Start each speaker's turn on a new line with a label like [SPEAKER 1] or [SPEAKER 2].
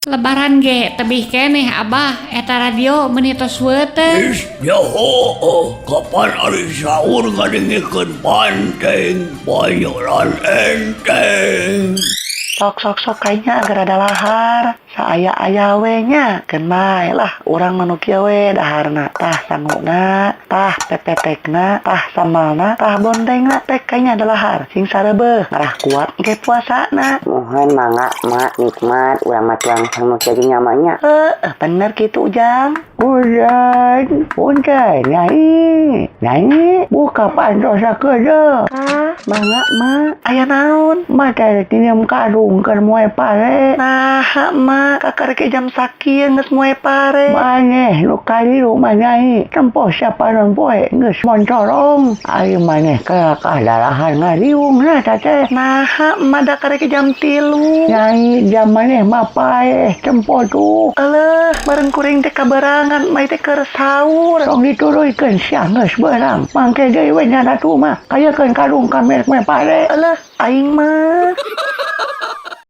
[SPEAKER 1] Lebaran ge tebih keneh Abah eta radio meuni tos weu teh.
[SPEAKER 2] Is nyaho kapan ari sahur ngadengikeun panteng bayoran enteng.
[SPEAKER 3] Sok kayaknya agar ada lahar saaya we nya kenai lah urang manu kieu we daharna tah sanguna tah pepetekna tah samalna tah bondengna teh kayaknya ada lahar sing sarebeuh ngarah kuat ge puasana
[SPEAKER 4] mohon mangga mak nikmat urang mah tuang sang nu jadi nyamanya
[SPEAKER 3] bener gitu Ujang.
[SPEAKER 4] Punten nyai buka pantosa keje
[SPEAKER 3] Mangga mak aya naon
[SPEAKER 4] mata tinam karung keur moe pare
[SPEAKER 3] nah mak kakarek jam sakieu geus moe pare
[SPEAKER 4] maneh lu kali rumah nyai tempo sapanon poe geus moncorong ari maneh kadarahan ngariungna teh
[SPEAKER 3] nah mak da karek jam 3
[SPEAKER 4] nyai jam maneh mah paeh tempo tuh
[SPEAKER 3] Aleuh bareng kuring teh kabarangan mai teh keur sahur
[SPEAKER 4] tong dituruykeun sia geus beurang mangke deui we nya ratu mah kayakeun karung kamer moe pare
[SPEAKER 3] Aleuh aing mah